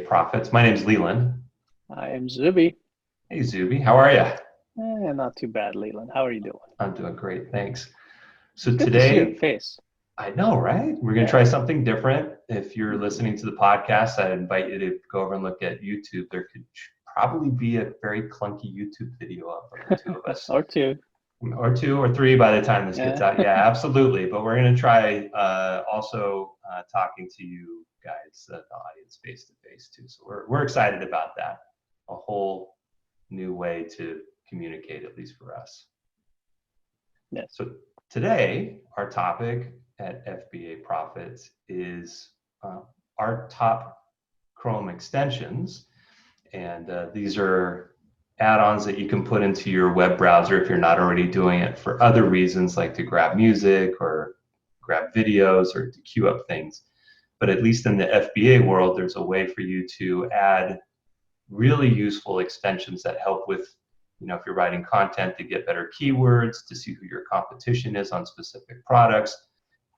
FBA Profits. My name's Leland. I am Zuby. Hey, Zuby. How are you? Not too bad, Leland. How are you doing? I'm doing great, thanks. So It's good to see your today, face. I know, right? We're going to try something different. If you're listening to the podcast, I invite you to go over and look at YouTube. There could probably be a very clunky YouTube video of the two of us. Or two. Or two or three by the time this gets out. Yeah, absolutely. But we're going to try also talking to you guys, the audience, face to face too. So we're excited about that. A whole new way to communicate, at least for us. Yes. So today, our topic at FBA Profits is our top Chrome extensions. And these are add-ons that you can put into your web browser if you're not already doing it for other reasons, like to grab music or grab videos or to queue up things. But at least in the FBA world, there's a way for you to add really useful extensions that help with, if you're writing content, to get better keywords, to see who your competition is on specific products,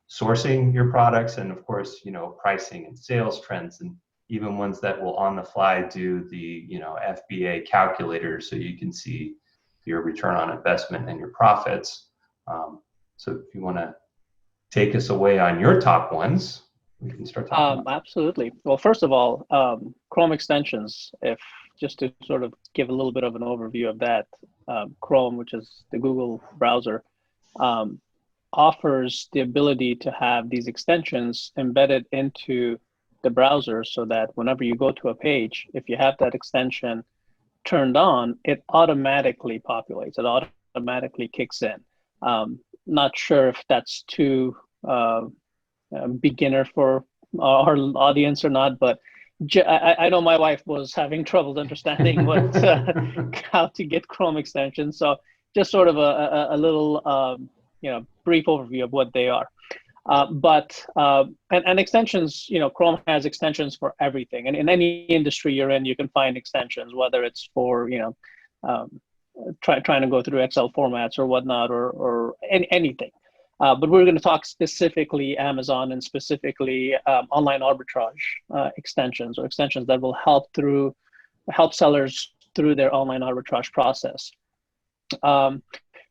sourcing your products, and of course, pricing and sales trends, and even ones that will on the fly do the FBA calculator so you can see your return on investment and your profits. So if you want to take us away on your top ones, we can start talking about absolutely. Well, first of all, Chrome extensions, just to sort of give a little bit of an overview of that, Chrome, which is the Google browser, offers the ability to have these extensions embedded into the browser so that whenever you go to a page, if you have that extension turned on, it automatically populates, it automatically kicks in. Not sure if that's too beginner for our audience or not, but I know my wife was having trouble understanding how to get Chrome extensions. So just sort of a little brief overview of what they are. And extensions, Chrome has extensions for everything. And in any industry you're in, you can find extensions, whether it's for, trying to go through Excel formats or whatnot, or anything. But we're going to talk specifically Amazon and specifically online arbitrage extensions, or extensions that will help sellers through their online arbitrage process.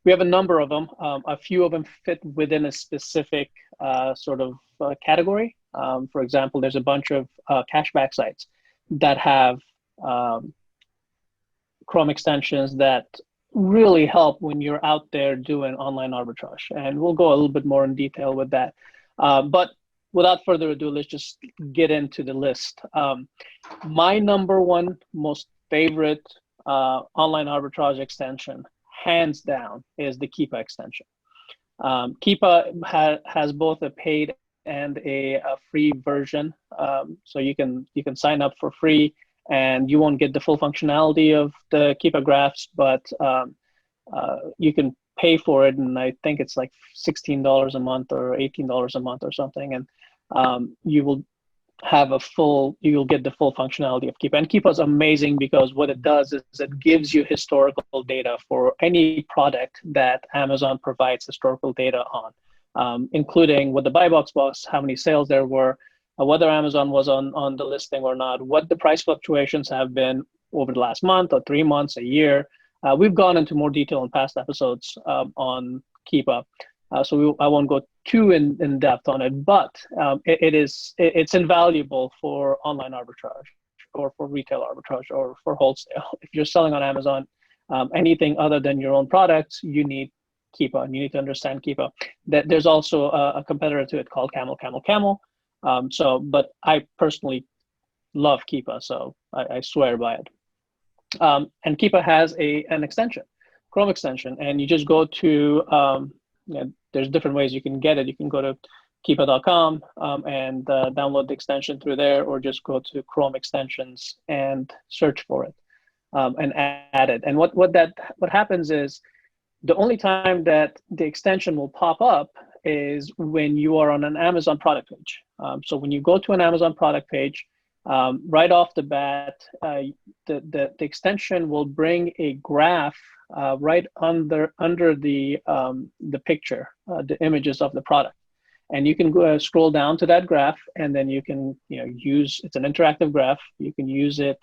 We have a number of them. A few of them fit within a specific sort of category. For example, there's a bunch of cashback sites that have Chrome extensions that really help when you're out there doing online arbitrage. And we'll go a little bit more in detail with that. But without further ado, let's just get into the list. My number one most favorite online arbitrage extension, hands down, is the Keepa extension. Keepa has both a paid and a free version. So you can sign up for free and you won't get the full functionality of the Keepa graphs, but you can pay for it. And I think it's like $16 a month or $18 a month or something. And you will get the full functionality of Keepa. And Keepa is amazing because what it does is it gives you historical data for any product that Amazon provides historical data on, including what the buy box was, how many sales there were, whether Amazon was on the listing or not, what the price fluctuations have been over the last month or 3 months, a year. We've gone into more detail in past episodes on Keepa. So I won't go too in depth on it, but it's invaluable for online arbitrage or for retail arbitrage or for wholesale. If you're selling on Amazon, anything other than your own products, you need Keepa, and you need to understand Keepa. That there's also a competitor to it called Camel. But I personally love Keepa, so I swear by it. And Keepa has an extension, Chrome extension, and you just go to there's different ways you can get it. You can go to keepa.com and download the extension through there, or just go to Chrome extensions and search for it and add it. And what happens is the only time that the extension will pop up is when you are on an Amazon product page. So when you go to an Amazon product page, right off the bat, the extension will bring a graph right under the picture, the images of the product. And you can go scroll down to that graph, and then you can use, it's an interactive graph. You can use it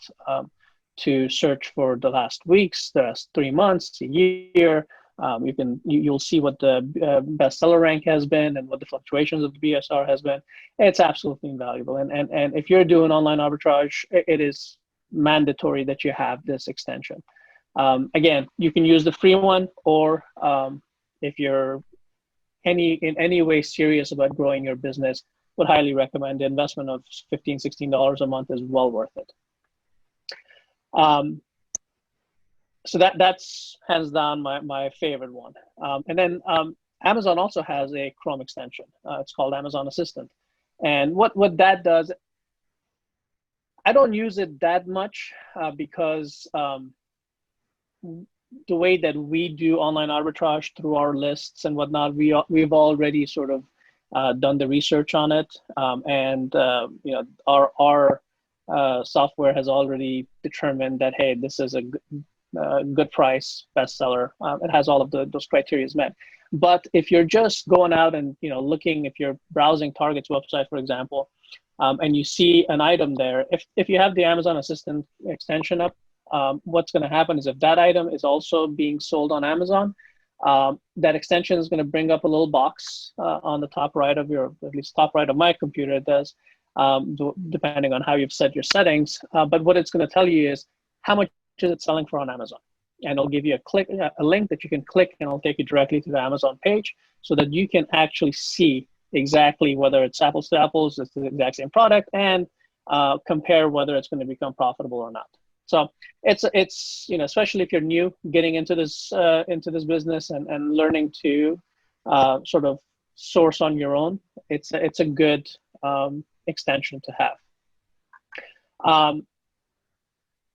to search for the last weeks, the last 3 months, a year. You'll see what the bestseller rank has been and what the fluctuations of the BSR has been. It's absolutely invaluable. And if you're doing online arbitrage, it is mandatory that you have this extension. Again, you can use the free one, or if you're in any way serious about growing your business, would highly recommend the investment of $15, $16 a month is well worth it. So that's hands down my favorite one. And then Amazon also has a Chrome extension. It's called Amazon Assistant. And what that does, I don't use it that much because the way that we do online arbitrage through our lists and whatnot, we've already sort of done the research on it, and our software has already determined that, hey, this is a good price bestseller. It has all of those criteria met. But if you're just going out and looking, if you're browsing Target's website, for example, and you see an item there, if you have the Amazon Assistant extension up, what's going to happen is if that item is also being sold on Amazon, that extension is going to bring up a little box on the top right of at least top right of my computer, it does, depending on how you've set your settings. But what it's going to tell you is how much is it selling for on Amazon. And it'll give you a link that you can click, and it'll take you directly to the Amazon page so that you can actually see exactly whether it's apples to apples, it's the exact same product, and compare whether it's going to become profitable or not. So it's especially if you're new getting into this business and learning to sort of source on your own, it's a good extension to have.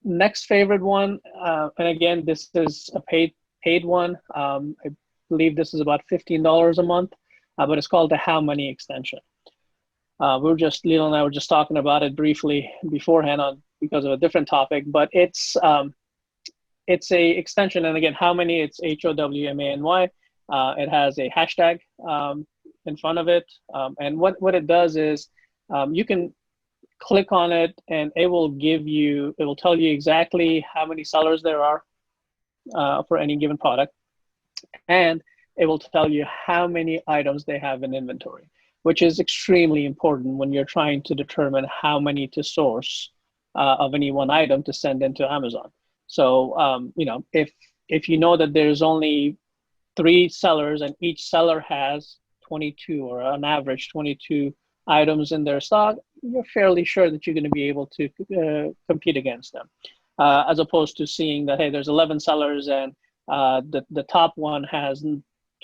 Next favorite one, and again, this is a paid one. I believe this is about $15 a month, but it's called the How Money extension. Lilo and I were just talking about it briefly beforehand because of a different topic, but it's a extension. And again, How Many, it's HOWMANY. It has a hashtag in front of it. And what it does is you can click on it, and it will tell you exactly how many sellers there are for any given product. And it will tell you how many items they have in inventory, which is extremely important when you're trying to determine how many to source of any one item to send into Amazon. So, if you know that there's only 3 sellers and each seller has 22 or on average 22 items in their stock, you're fairly sure that you're going to be able to compete against them, as opposed to seeing that, hey, there's 11 sellers and the top one has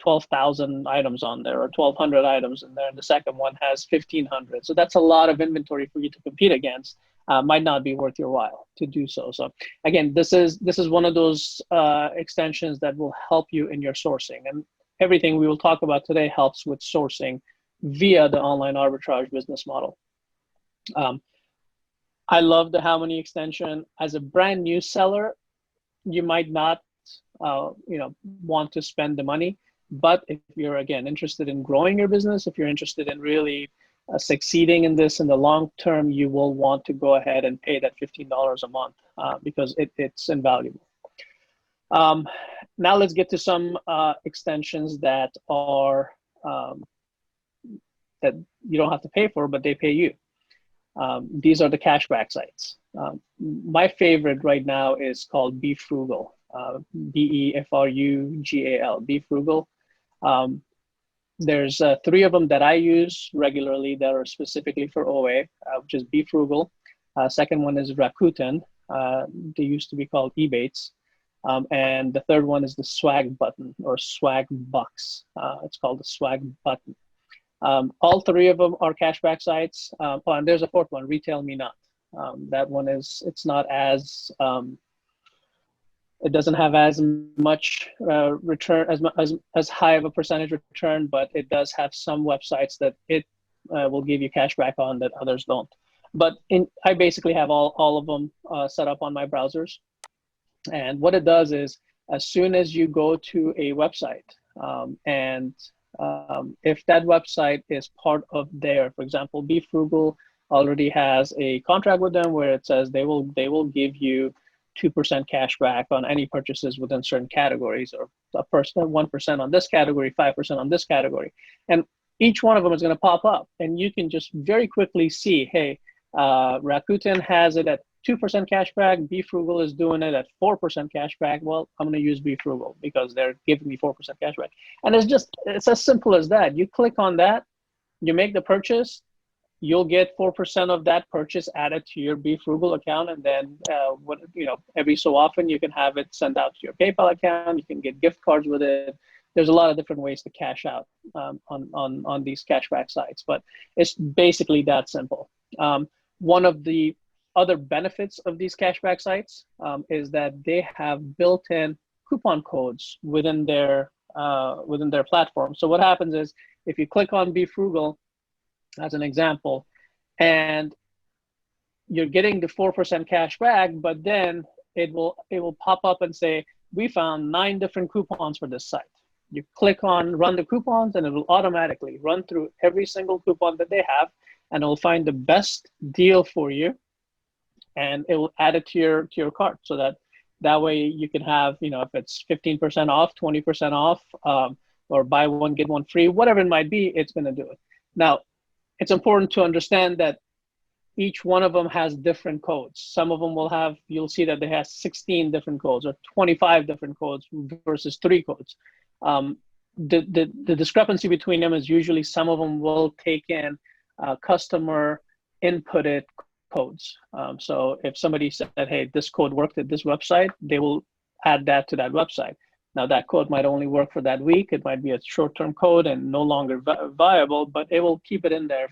12,000 items on there or 1,200 items in there, and the second one has 1,500. So that's a lot of inventory for you to compete against. Might not be worth your while to do so. So again, this is one of those extensions that will help you in your sourcing, and everything we will talk about today helps with sourcing via the online arbitrage business model. I love the How Many extension. As a brand new seller, you might not want to spend the money. But if you're, again, interested in growing your business, if you're interested in really succeeding in this in the long term, you will want to go ahead and pay that $15 a month because it's invaluable. Now let's get to some extensions that are that you don't have to pay for, but they pay you. These are the cashback sites. My favorite right now is called Be Frugal, BEFRUGAL, Be Frugal. There's 3 of them that I use regularly that are specifically for OA, which is Be Frugal. Second one is Rakuten. They used to be called Ebates. And the third one is the Swag Button or Swag Bucks. It's called the Swag Button. All 3 of them are cashback sites. And there's a 4th one, Retail Me Not. That one it's not as it doesn't have as much return, as high of a percentage return, but it does have some websites that it will give you cashback on that others don't. But I basically have all of them set up on my browsers. And what it does is, as soon as you go to a website and if that website is part of their, for example, Be Frugal already has a contract with them where it says they will give you 2% cash back on any purchases within certain categories, or 1% on this category, 5% on this category. And each one of them is going to pop up, and you can just very quickly see, hey, Rakuten has it at 2% cash back. Be Frugal is doing it at 4% cash back. Well, I'm going to use Be Frugal because they're giving me 4% cash back. And it's as simple as that. You click on that, you make the purchase, you'll get 4% of that purchase added to your Be Frugal account. And then, every so often you can have it sent out to your PayPal account. You can get gift cards with it. There's a lot of different ways to cash out on these cashback sites, but it's basically that simple. One of the other benefits of these cashback sites is that they have built-in coupon codes within their platform. So what happens is, if you click on Be Frugal, as an example, and you're getting the 4% cash back, but then it will pop up and say, we found 9 different coupons for this site. You click on Run the Coupons, and it will automatically run through every single coupon that they have, and it will find the best deal for you, and it will add it to your cart, so that way you can have, if it's 15% off, 20% off, or buy one get one free, whatever it might be, it's going to do it. Now, it's important to understand that each one of them has different codes. Some of them you'll see that they have 16 different codes or 25 different codes versus 3 codes. The discrepancy between them is usually some of them will take in customer inputted codes. So if somebody said, hey, this code worked at this website, they will add that to that website. Now, that code might only work for that week. It might be a short-term code and no longer viable, but it will keep it in there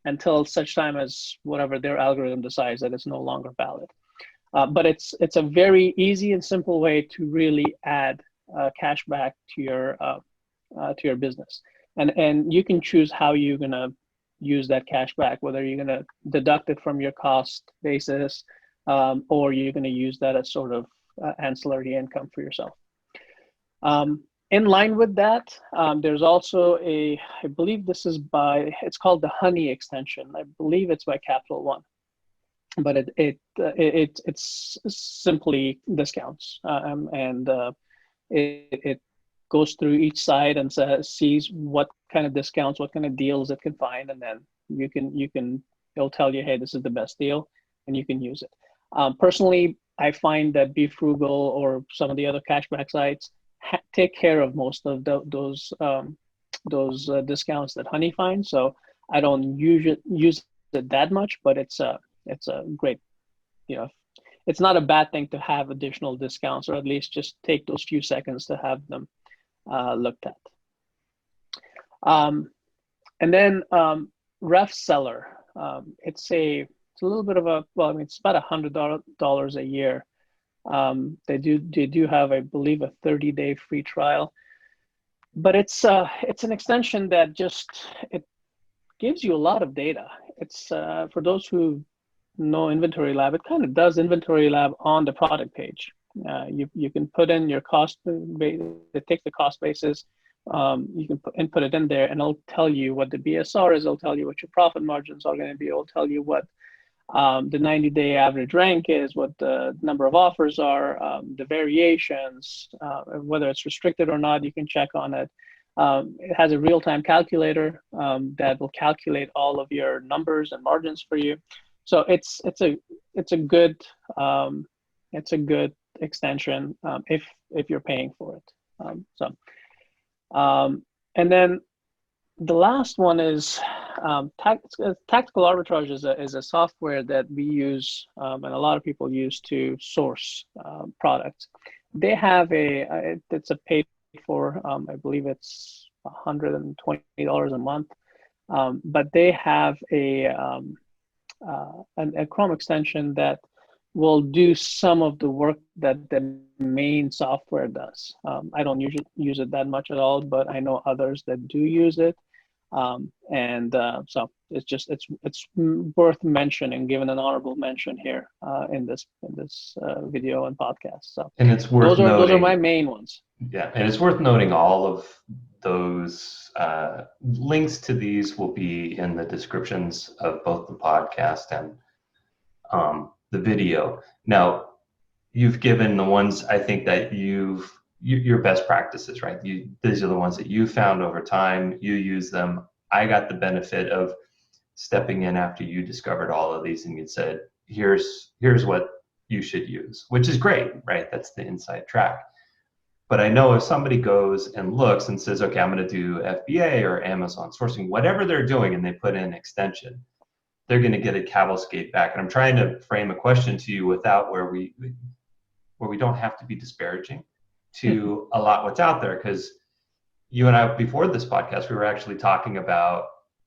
until such time as whatever their algorithm decides that it's no longer valid. But it's a very easy and simple way to really add cash back to your business. And you can choose how you're going to use that cash back, whether you're going to deduct it from your cost basis, or you're going to use that as sort of ancillary income for yourself. In line with that, there's also I believe this is it's called the Honey extension. I believe it's by Capital One, but it's simply discounts, and it goes through each site and sees what kind of discounts, what kind of deals it can find, and then it'll tell you, hey, this is the best deal, and you can use it. Personally, I find that Be Frugal or some of the other cashback sites take care of most of those discounts that Honey finds. So I don't use it that much, but it's a great, it's not a bad thing to have additional discounts, or at least just take those few seconds to have them looked at. And then Ref Seller, it's a little bit of it's about $100 a year. They do have, I believe, a 30-day free trial, but it's an extension that it gives you a lot of data. It's for those who know Inventory Lab, it kind of does Inventory Lab on the product page. You can put in your cost, it takes the cost basis. You can input it in there, and it'll tell you what the BSR is. It'll tell you what your profit margins are going to be. It'll tell you what the 90-day average rank is, what the number of offers are, the variations, whether it's restricted or not, you can check on it. It has a real-time calculator that will calculate all of your numbers and margins for you. So it's a good extension if you're paying for it. And then the last one is Tactical Arbitrage is a software that we use and a lot of people use to source products. They have it's a paid for, I believe it's $120 a month, but they have a Chrome extension that will do some of the work that the main software does. I don't usually use it that much at all, but I know others that do use it. So it's worth mentioning, given an honorable mention here in this video and podcast. So, and it's worth those are my main ones. Yeah, and it's worth noting all of those links to these will be in the descriptions of both the podcast and the video. Now, you've given the ones I think that your best practices, right? These are the ones that you found over time. You use them. I got the benefit of stepping in after you discovered all of these, and you said, here's what you should use, which is great, right? That's the inside track. But I know if somebody goes and looks and says, okay, I'm going to do FBA or Amazon sourcing, whatever they're doing, and they put in extension, they're going to get a cavalcade back. And I'm trying to frame a question to you without where we don't have to be disparaging to a lot what's out there, because you and I, before this podcast, we were actually talking about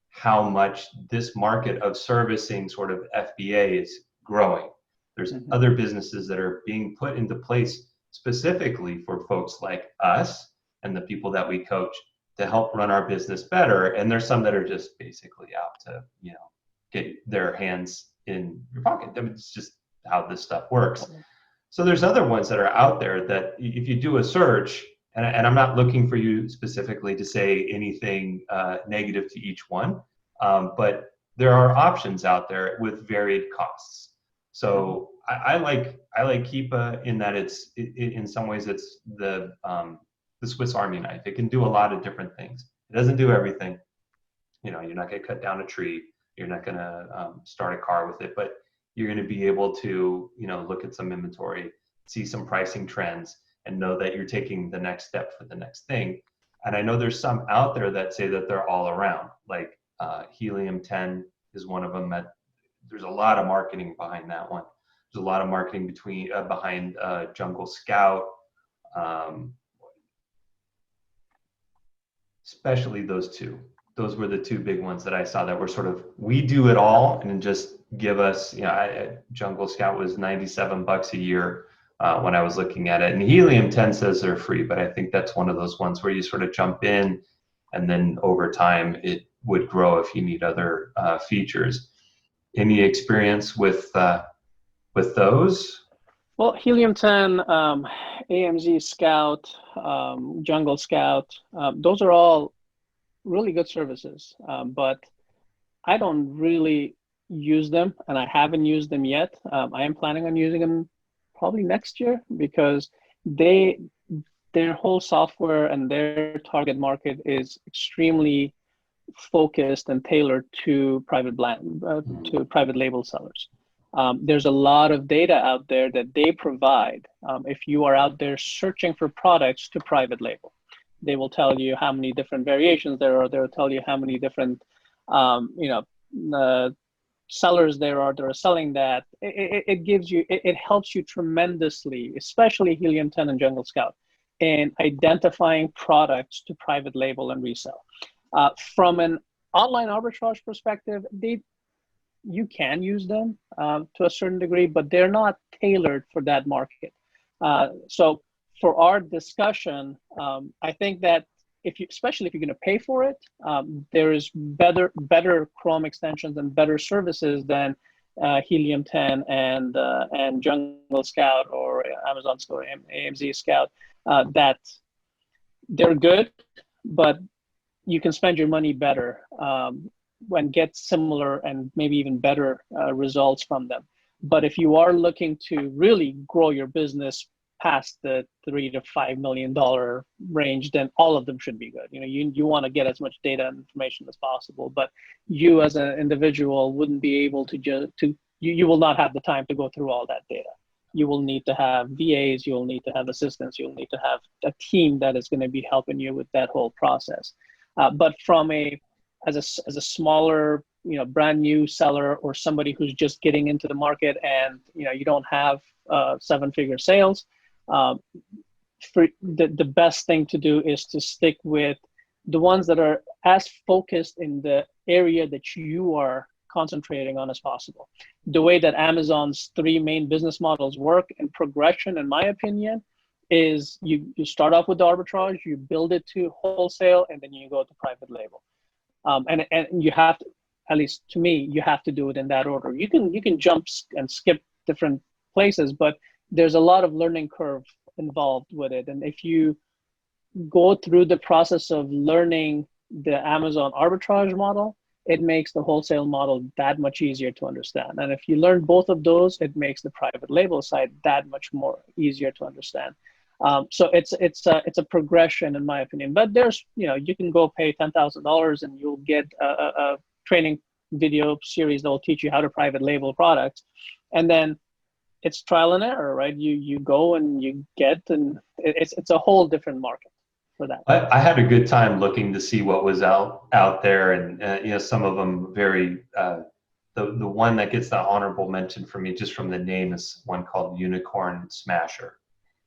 how much this market of servicing sort of FBA is growing. There's other businesses that are being put into place specifically for folks like us and the people that we coach to help run our business better. And there's some that are just basically out to, get their hands in your pocket. I mean, it's just how this stuff works. So there's other ones that are out there that if you do a search, and I'm not looking for you specifically to say anything negative to each one, but there are options out there with varied costs. So I like Keepa in that in some ways it's the Swiss Army knife. It can do a lot of different things. It doesn't do everything. You're not going to cut down a tree. You're not going to start a car with it, but you're going to be able to look at some inventory, see some pricing trends, and know that you're taking the next step for the next thing. And I know there's some out there that say that they're all around, like Helium 10 is one of them. That there's a lot of marketing behind that one. There's a lot of marketing behind Jungle Scout, especially those two. Those were the two big ones that I saw that were sort of, we do it all and just give us, Jungle Scout was $97 a year when I was looking at it. And Helium 10 says they're free, but I think that's one of those ones where you sort of jump in and then over time it would grow if you need other features. Any experience with those? Well, Helium 10, AMZ Scout, Jungle Scout, those are all really good services, but I don't really use them, and I haven't used them yet. I am planning on using them probably next year because their whole software and their target market is extremely focused and tailored to private label sellers. There's a lot of data out there that they provide. If you are out there searching for products to private label, they will tell you how many different variations there are. They'll tell you how many different, sellers there are that are selling that. It helps you tremendously, especially Helium 10 and Jungle Scout, in identifying products to private label and resell. From an online arbitrage perspective, you can use them to a certain degree, but they're not tailored for that market. So for our discussion, I think that especially if you're going to pay for it, there is better Chrome extensions and better services than Helium 10 and Jungle Scout or Amazon Store, AMZ Scout. That they're good, but you can spend your money better and get similar and maybe even better results from them. But if you are looking to really grow your business past the $3 to $5 million range, then all of them should be good. You want to get as much data and information as possible, but you as an individual wouldn't be able you will not have the time to go through all that data. You will need to have VAs, you'll need to have assistants, you'll need to have a team that is going to be helping you with that whole process. But as a smaller, brand new seller or somebody who's just getting into the market and, you don't have 7-figure sales, for the best thing to do is to stick with the ones that are as focused in the area that you are concentrating on as possible. The way that Amazon's 3 main business models work in progression, in my opinion, is you start off with the arbitrage, you build it to wholesale, and then you go to private label. And you have to, at least to me, you have to do it in that order. You can jump and skip different places, but there's a lot of learning curve involved with it. And if you go through the process of learning the Amazon arbitrage model, it makes the wholesale model that much easier to understand. And if you learn both of those, it makes the private label side that much more easier to understand. So it's a progression, in my opinion. But there's, you can go pay $10,000 and you'll get a training video series that will teach you how to private label products, and then it's trial and error, right? You go and you get, and it's a whole different market for that. I had a good time looking to see what was out there, and some of them very. The one that gets the honorable mention for me, just from the name, is one called Unicorn Smasher.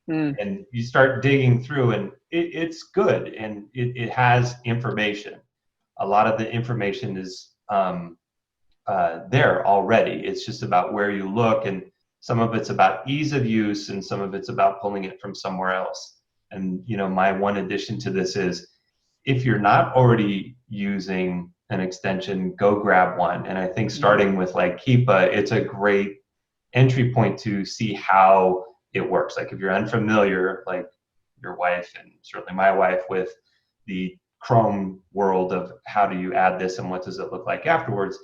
And you start digging through, and it's good, and it has information. A lot of the information is there already. It's just about where you look, and some of it's about ease of use, and some of it's about pulling it from somewhere else. And my one addition to this is, if you're not already using an extension, go grab one. And I think starting with like Keepa, it's a great entry point to see how it works. Like if you're unfamiliar, like your wife and certainly my wife, with the Chrome world of how do you add this and what does it look like afterwards,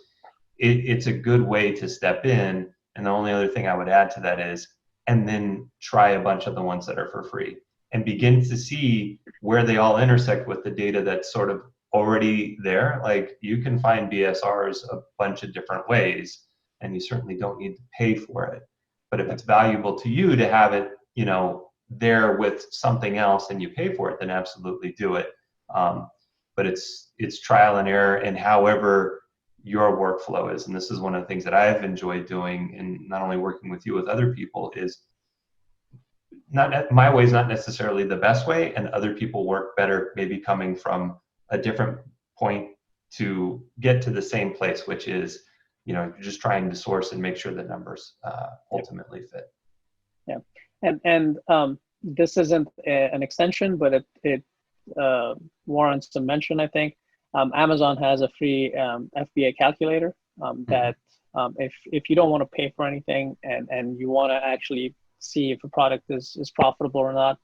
it's a good way to step in. And the only other thing I would add to that is, and then try a bunch of the ones that are for free and begin to see where they all intersect with the data that's sort of already there. Like you can find BSRs a bunch of different ways, and you certainly don't need to pay for it. But if it's valuable to you to have it, there with something else and you pay for it, then absolutely do it. But it's trial and error, and however your workflow is. And this is one of the things that I've enjoyed doing, and not only working with you, with other people, is my way is not necessarily the best way, and other people work better, maybe coming from a different point to get to the same place, which is, you're just trying to source and make sure the numbers ultimately fit. Yeah, and this isn't an extension, but it warrants a mention, I think. Amazon has a free FBA calculator that if you don't want to pay for anything, and you want to actually see if a product is profitable or not,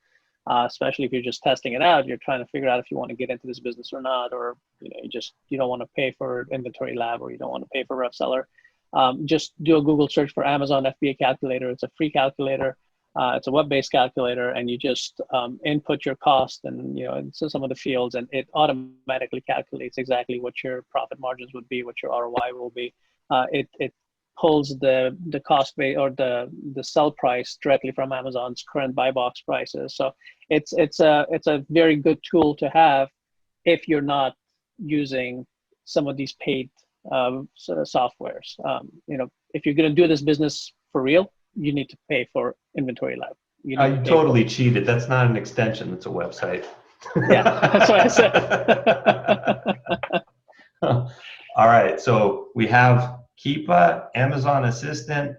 especially if you're just testing it out, you're trying to figure out if you want to get into this business or not, or you don't want to pay for inventory lab, or you don't want to pay for rep seller, just do a Google search for Amazon FBA calculator. It's a free calculator. It's a web-based calculator, and you just input your cost and into some of the fields, and it automatically calculates exactly what your profit margins would be, what your ROI will be. It pulls the cost base or the sell price directly from Amazon's current buy box prices. So it's a very good tool to have if you're not using some of these paid softwares. If you're going to do this business for real, you need to pay for inventory lab. You totally cheated. That's not an extension. That's a website. Yeah, that's what I said. All right. So we have Keepa, Amazon Assistant,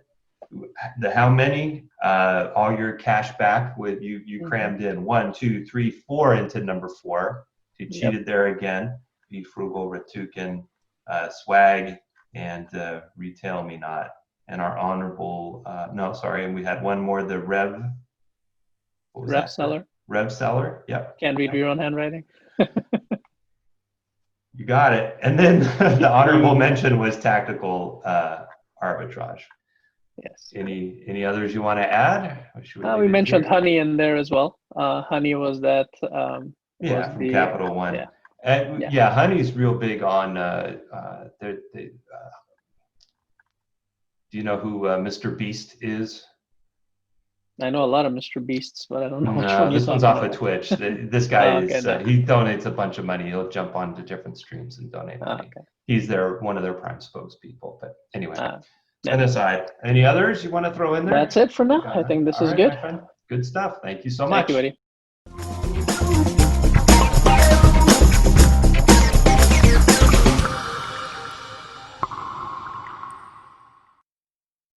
the how many, all your cash back with you crammed in 1, 2, 3, 4 into number 4. You cheated there again. Be Frugal, Ratukin, Swag, and Retail Me Not. And our honorable, and we had one more, the Rev Seller. Rev Seller, yep. Can't read your own handwriting. You got it. And then the honorable mention was Tactical Arbitrage. Yes. Any others you want to add? We mentioned Honey in there as well. Honey was that. From Capital One. Yeah. And Honey's real big on. Do you know who Mr. Beast is? I know a lot of Mr. Beasts, but I don't know which one. This one's off of Twitch. This guy he donates a bunch of money. He'll jump onto different streams and donate money. Okay. He's one of their prime spokespeople. But anyway, set aside. Any others you want to throw in there? That's it for now. I think this is good. Good stuff. Thank you so much. Thank you, buddy.